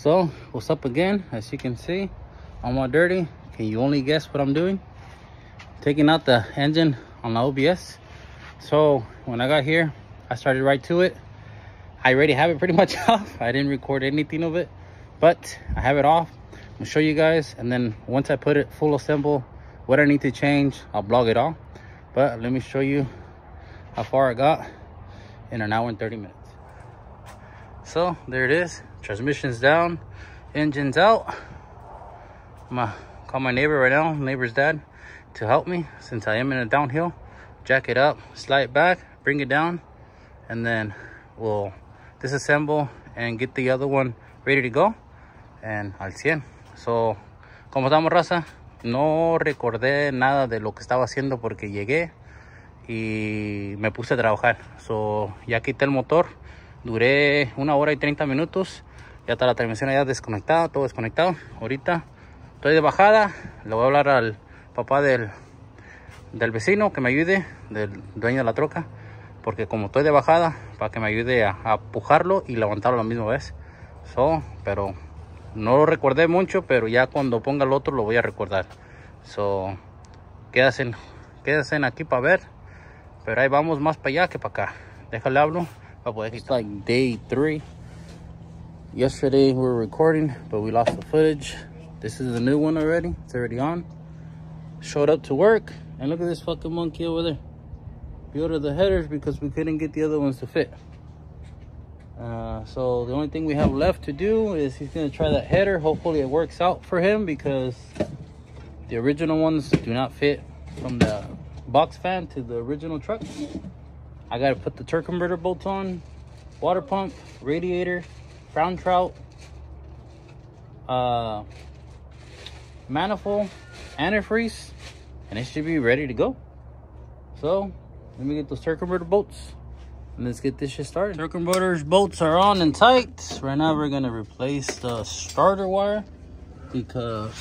So what's up again? As you can see, I'm all dirty. Can you only guess what I'm doing? Taking out the engine on the OBS. So when I got here, I started right to it. I already have it pretty much off. I didn't record anything of it, but I have it off. I'm gonna show you guys, and then once I put it full assemble, what I need to change, I'll blog it all. But let me show you how far I got in an hour and 30 minutes. So there it is. Transmission's down, engine's out. I'm gonna call my neighbor right now, neighbor's dad, to help me since I am in a downhill. Jack it up, slide it back, bring it down, and then we'll disassemble and get the other one ready to go and al 100. So, ¿cómo estamos, raza? No recordé nada de lo que estaba haciendo porque llegué y me puse a trabajar. So, ya quité el motor. Duré 1 hora y 30 minutos. Ya está la transmisión ya desconectada, todo desconectado. Ahorita estoy de bajada. Le voy a hablar al papá del vecino que me ayude, del dueño de la troca. Porque como estoy de bajada, para que me ayude a pujarlo y levantarlo a la misma vez. So, pero no lo recordé mucho, pero ya cuando ponga el otro lo voy a recordar. So, quédense aquí para ver. Pero ahí vamos más para allá que para acá. Déjale hablo. It's like day 3. Yesterday we were recording, but we lost the footage. This is the new one already. It's already on. Showed up to work, and look at this fucking monkey over there. We ordered the headers because we couldn't get the other ones to fit. So the only thing we have left to do is he's gonna try that header. Hopefully it works out for him because the original ones do not fit from the box fan to the original truck. I gotta put the torque converter bolts on, water pump, radiator, brown trout, manifold, antifreeze, and it should be ready to go. So let me get those torque converter bolts and let's get this shit started. Torque converters bolts are on and tight. Right now we're gonna replace the starter wire because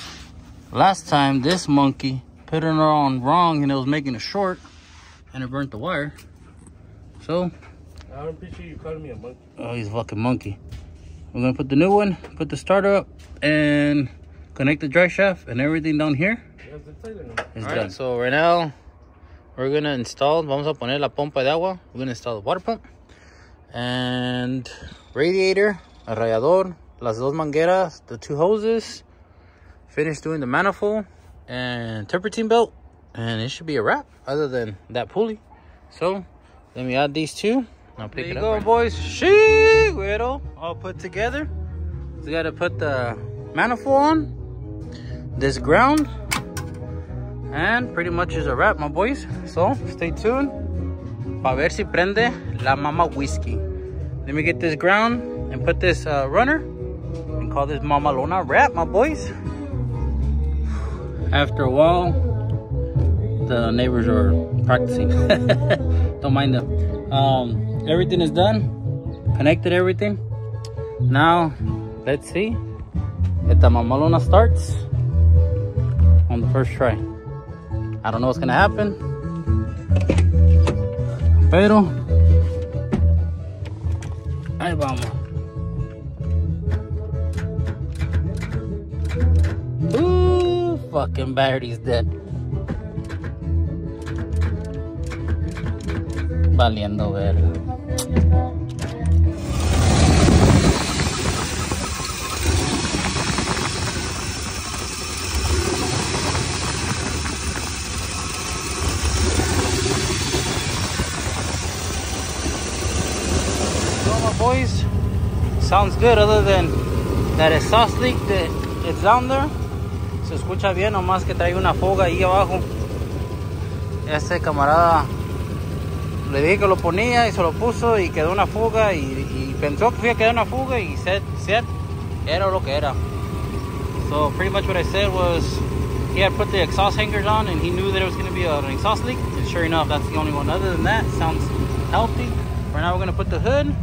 last time this monkey put it on wrong and it was making a short and it burnt the wire. So I'm pretty sure you called me a monkey. Oh, he's a fucking monkey. We're gonna put the new one, put the starter up, and connect the drive shaft and everything down here. Is done. So right now we're gonna install. Vamos a poner la pompa de agua. We're gonna install the water pump and radiator, el radiador, las dos mangueras, the 2 hoses. Finish doing the manifold and turpentine belt, and it should be a wrap. Other than that pulley. So let me add these 2. I'll pick it up. There you go, boys. Shee, widow, all put together. So gotta put the manifold on, this ground, and pretty much is a wrap, my boys. So stay tuned. Pa ver si prende la mama whiskey. Let me get this ground and put this runner and call this Mama Lona wrap, my boys. After a while, the neighbors are practicing. Don't mind them. Everything is done. Connected everything. Now, let's see if the Mama Lona starts on the first try. I don't know what's gonna happen, pero ahí vamos. Ooh, fucking battery's dead. Valiendo verga. So my boys, sounds good other than that exhaust leak that it's down there. Se escucha bien, nomás que trae una fuga ahí abajo. Este camarada le dije que lo ponía y se lo puso y quedó una fuga y pensó que iba a quedar una fuga y said era lo que era. So pretty much what I said was he had put the exhaust hangers on and he knew that it was going to be an exhaust leak, and sure enough that's the only one. Other than that, sounds healthy. Right now we're going to put the hood.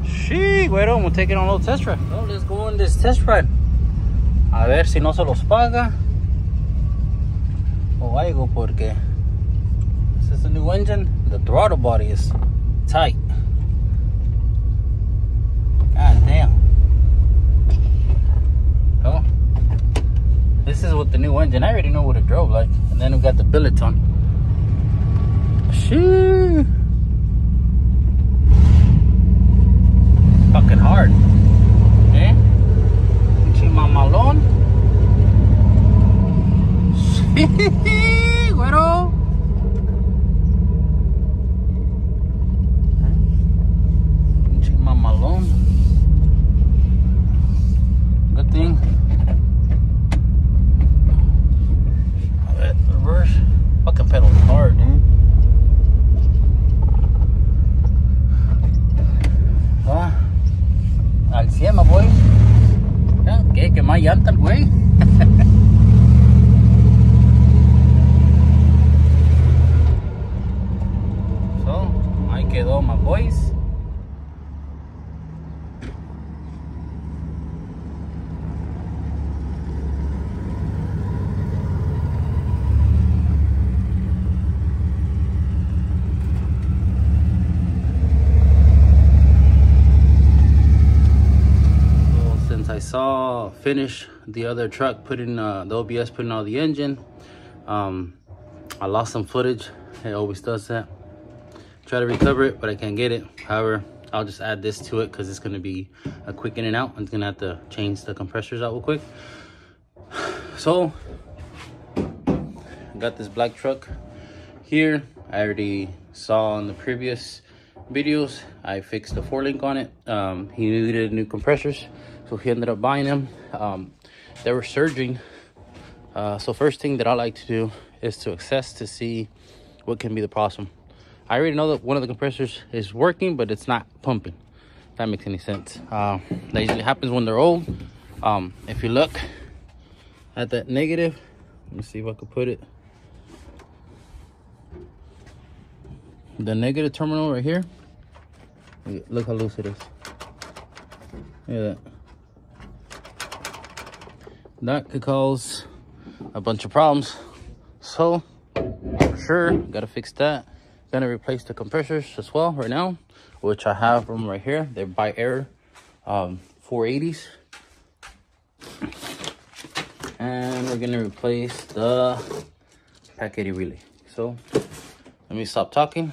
Shee, güero, we'll take it on a little test ride. So let's go on this test ride. A ver si no se los paga o algo, porque this is a new engine. The throttle body is tight. God damn. with the new engine. I already know what it drove like. And then we got the billets on. Shoo! Fucking hard. Eh? Chimamalon. Güero. Chimamalon. Good thing. Reverse. Fucking pedal hard, dude. Al 100, my boy. Ya, que más llanta el güey. So, ahí quedó, my boys. I saw finish the other truck putting the OBS, putting out the engine. I lost some footage. It always does that. Try to recover it, but I can't get it. However, I'll just add this to it because it's going to be a quick in and out. I'm going to have to change the compressors out real quick. So I got this black truck here. I already saw in the previous videos I fixed the 4-link on it. He needed new compressors, so he ended up buying them. They were surging, so first thing that I like to do is to assess to see what can be the problem. I already know that one of the compressors is working, but it's not pumping. If that makes any sense. That usually happens when they're old. If you look at that negative, let me see if I can put it. The negative terminal right here. Look how loose it is. Look at that. That could cause a bunch of problems. So, for sure, gotta fix that. Gonna replace the compressors as well right now, which I have them right here. They're by Air 480s. And we're gonna replace the packet relay. So, let me stop talking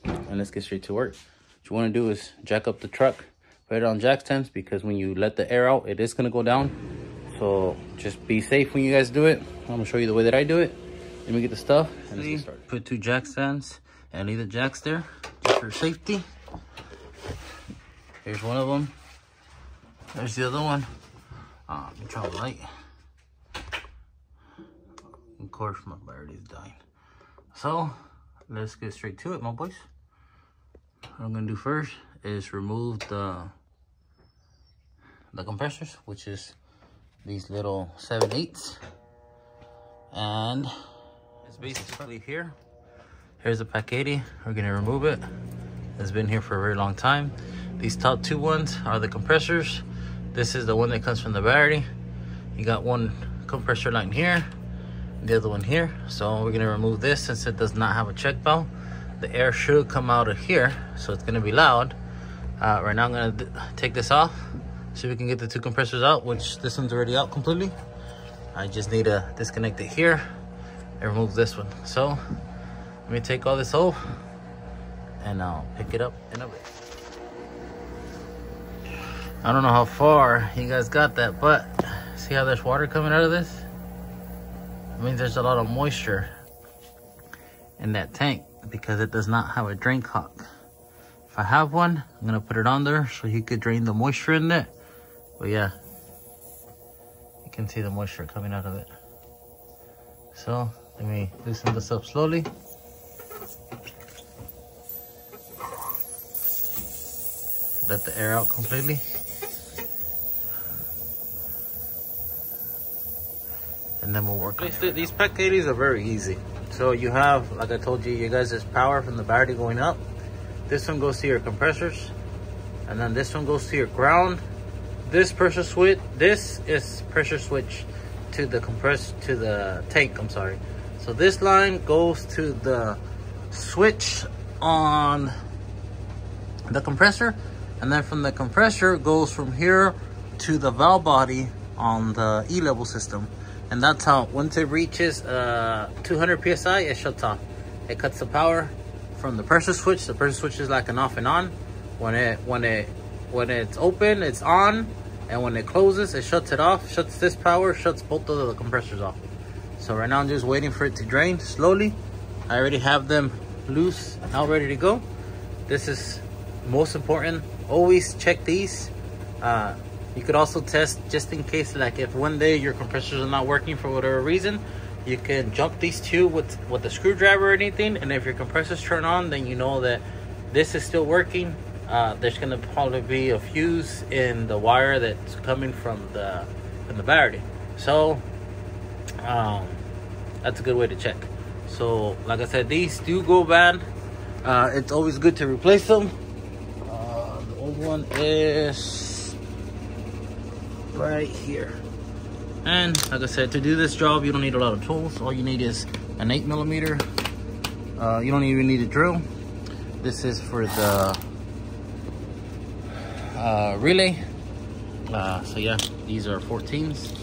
and let's get straight to work. What you want to do is jack up the truck, put it on jack stands, because when you let the air out, it is going to go down. So just be safe when you guys do it. I'm going to show you the way that I do it. Let me get the stuff and let's get started. Put 2 jack stands and leave the jacks there just for safety. Here's one of them. There's the other one. Let me try the light. Of course, my battery's dying. So let's get straight to it, my boys. What I'm gonna do first is remove the compressors, which is these little 7/8, and it's basically here. Here's the paquete. We're gonna remove it. It's been here for a very long time. These top 2 ones are the compressors. This is the one that comes from the battery. You got one compressor line here, the other one here. So we're gonna remove this since it does not have a check valve. The air should come out of here, so it's gonna be loud. Right now I'm gonna take this off, so we can get the 2 compressors out, which this one's already out completely. I just need to disconnect it here and remove this one. So let me take all this off and I'll pick it up in a bit. I don't know how far you guys got that, but see how there's water coming out of this? It means there's a lot of moisture in that tank because it does not have a drain cock. If I have one, I'm gonna put it on there so he could drain the moisture in there. But yeah, you can see the moisture coming out of it. So let me loosen this up slowly. Let the air out completely. And then we'll work on it. These paquetes are very easy. So you have, like I told you, guys, there's power from the battery going up. This one goes to your compressors, and then this one goes to your ground. This pressure switch, this is pressure switch to the tank, I'm sorry. So this line goes to the switch on the compressor, and then from the compressor goes from here to the valve body on the E-level system. And that's how, once it reaches 200 psi, it shuts off. It cuts the power from the pressure switch. The pressure switch is like an off and on. When it's open, it's on, and when it closes, it shuts it off. Shuts this power, shuts both of the compressors off. So right now I'm just waiting for it to drain slowly. I already have them loose, now ready to go. This is most important. Always check these. You could also test just in case, like if one day your compressors are not working for whatever reason, you can jump these two with a screwdriver or anything, and if your compressors turn on, then you know that this is still working. There's gonna probably be a fuse in the wire that's coming from the battery. So that's a good way to check. So like I said, these do go bad. It's always good to replace them. The old one is right here. And like I said, to do this job, you don't need a lot of tools. All you need is an 8mm. You don't even need a drill. This is for the relay. So yeah, these are 14s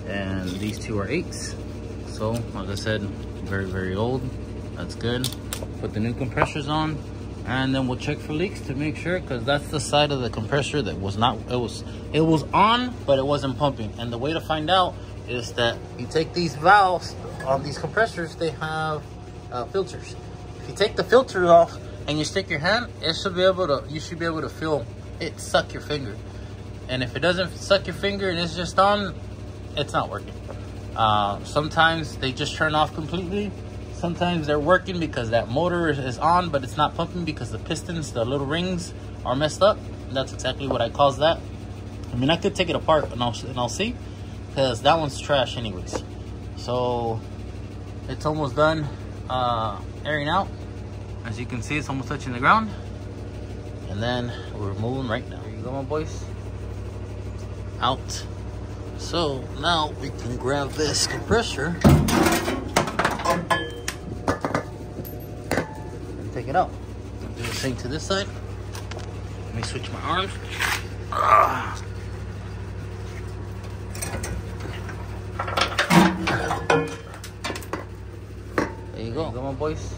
and these two are 8s. So like I said, very, very old. That's good. Put the new compressors on, and then we'll check for leaks to make sure, because that's the side of the compressor that was not, it was on, but it wasn't pumping. And the way to find out is that you take these valves on these compressors, they have filters. If you take the filters off and you stick your hand, you should be able to feel it suck your finger. And if it doesn't suck your finger and it's just on, it's not working. Sometimes they just turn off completely. Sometimes they're working because that motor is on, but it's not pumping because the pistons, the little rings, are messed up. And that's exactly what I cause that. I mean, I could take it apart and I'll see, because that one's trash anyways. So it's almost done airing out. As you can see, it's almost touching the ground. And then we're moving right now. Here you go, my boys. Out. So now we can grab this compressor and take it out. Do the same to this side. Let me switch my arms. There you go, my boys.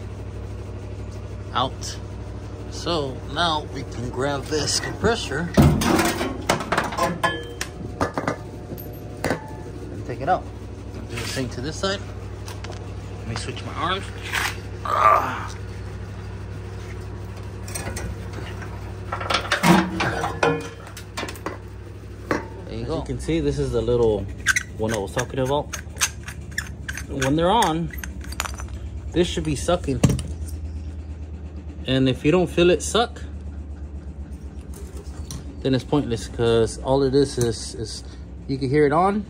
Out. So now we can grab this compressor and take it out. Do the same to this side. Let me switch my arms. There you go. As you can see, this is the little one I was talking about. When they're on, this should be sucking. And if you don't feel it suck, then it's pointless, because all it is you can hear it on,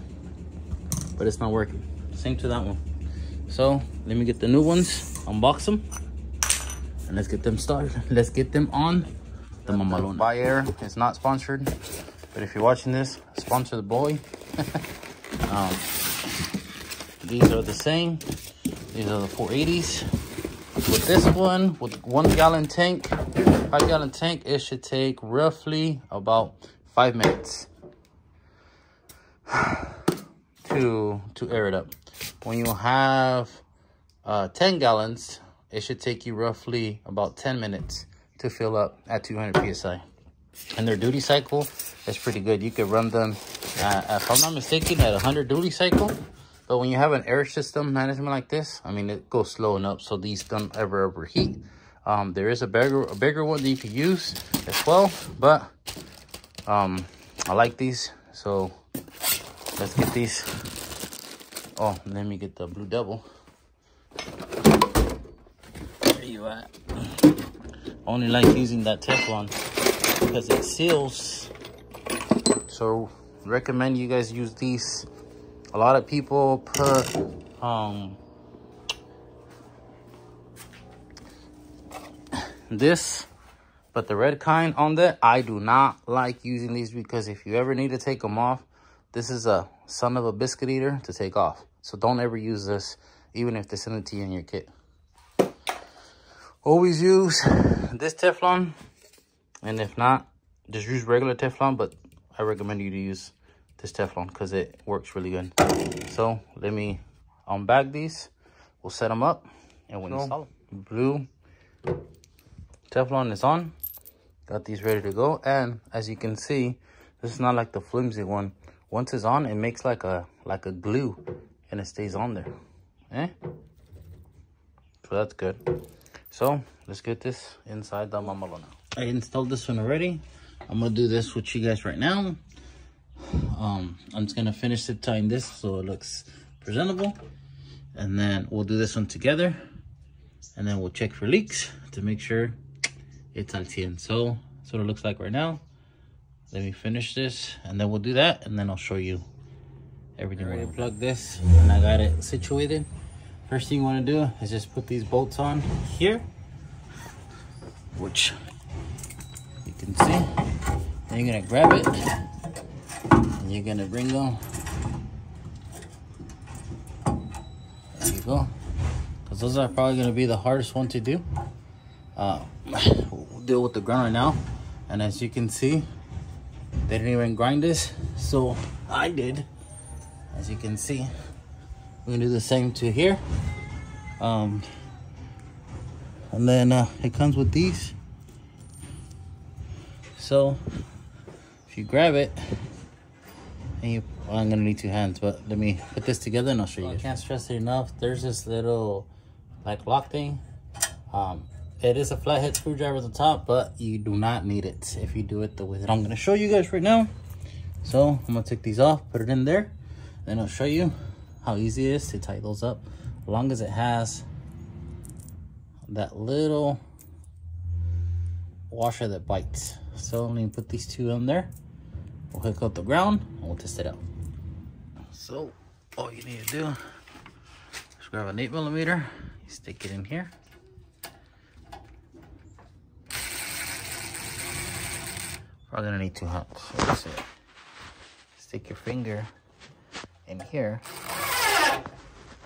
but it's not working. Same to that one. So let me get the new ones, unbox them, and let's get them started. Let's get them on the Mamalona. Buy Air is not sponsored, but if you're watching this, sponsor the boy. These are the same. These are the 480s. With this one, with 1 gallon tank, 5 gallon tank, it should take roughly about 5 minutes to air it up. When you have 10 gallons, it should take you roughly about 10 minutes to fill up at 200 psi. And their duty cycle is pretty good. You could run them, if I'm not mistaken, at 100 duty cycle. But when you have an air system management like this, I mean, it goes slow enough so these don't ever overheat. There is a bigger one that you could use as well, but I like these, so let's get these. Oh, let me get the Blue Devil. There you at. I only like using that Teflon because it seals. So recommend you guys use these. A lot of people put this, but the red kind on that. I do not like using these, because if you ever need to take them off, this is a son of a biscuit eater to take off. So don't ever use this, even if they send it to you in your kit. Always use this Teflon, and if not, just use regular Teflon, but I recommend you to use this Teflon because it works really good. So let me unbag these. We'll set them up and we'll install them. Blue Teflon is on. Got these ready to go. And as you can see, this is not like the flimsy one. Once it's on, it makes like a glue and it stays on there. So that's good. So let's get this inside the mamalo now. I installed this one already. I'm gonna do this with you guys right now. I'm just gonna finish it tying this so it looks presentable, and then we'll do this one together, and then we'll check for leaks to make sure it's al 100. So that's what it looks like right now. Let me finish this and then we'll do that, and then I'll show you everything. Ready to plug this, and I got it situated. First thing you want to do is just put these bolts on here, which you can see. Then you're gonna grab it and you're gonna bring them. There you go. Because those are probably gonna be the hardest one to do. We'll deal with the ground right now. And as you can see, they didn't even grind this, so I did. As you can see, we're gonna do the same to here. And then it comes with these. So if you grab it, and you, well, I'm gonna need 2 hands, but let me put this together and I'll show you. I can't stress it enough. There's this little like lock thing. It is a flathead screwdriver at the top, but you do not need it if you do it the way that I'm gonna show you guys right now. So I'm gonna take these off, put it in there, then I'll show you how easy it is to tie those up, as long as it has that little washer that bites. So let me put these 2 in there. We'll hook up the ground and we'll test it out. So all you need to do is grab an 8mm, you stick it in here. Probably gonna need 2 hands. So that's it. Stick your finger in here.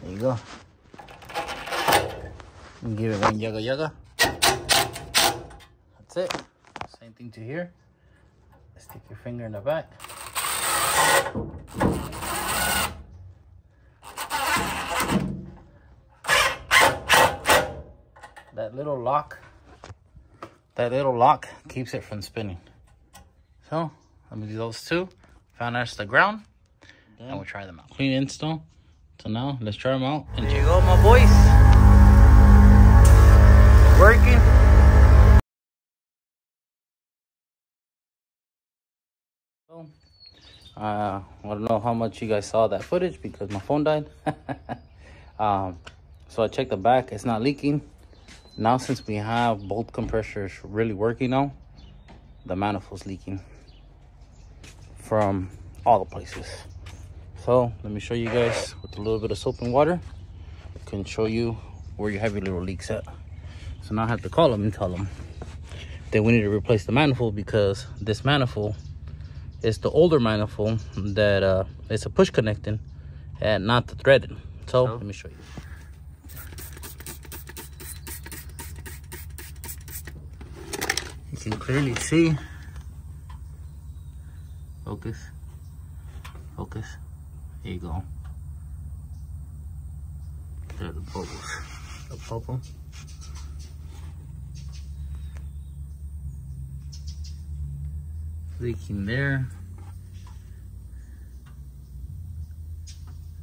There you go. And give it one yaga yaga. That's it. Same thing to here. Stick your finger in the back. That little lock keeps it from spinning. So let me do those 2. Found out the ground, and we'll try them out. Clean install. So now let's try them out. And there you go, my boys. Working. So, I don't know how much you guys saw that footage because my phone died. So I checked the back. It's not leaking. Now since we have both compressors really working now, the manifold's leaking from all the places. So let me show you guys with a little bit of soap and water. I can show you where you have your little leaks at. So now I have to call them and tell them that we need to replace the manifold, because this manifold is the older manifold that it's a push connecting and not the threaded. So let me show you. You can clearly see. Focus. Focus. There you go. There are the bubbles. The bubble. Leaking there.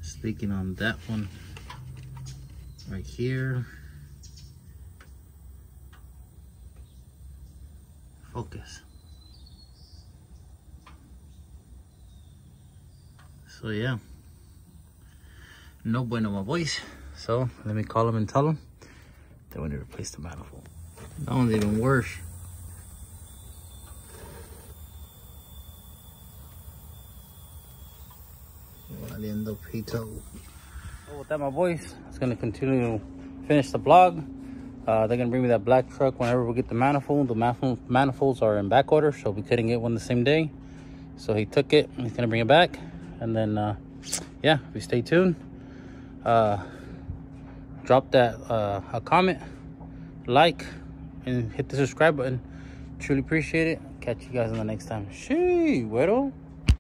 It's leaking on that one. Right here. Focus. So yeah, no bueno, my boys. So let me call them and tell them that we need to replace the manifold. That one's even worse. So with that, my boys, it's gonna continue to finish the vlog. They're gonna bring me that black truck whenever we get the manifold. The manifolds are in back order, so we couldn't get one the same day. So he took it, he's gonna bring it back. And then yeah, we stay tuned. Drop that a comment, like, and hit the subscribe button. Truly appreciate it. Catch you guys on the next time. Shee, güero.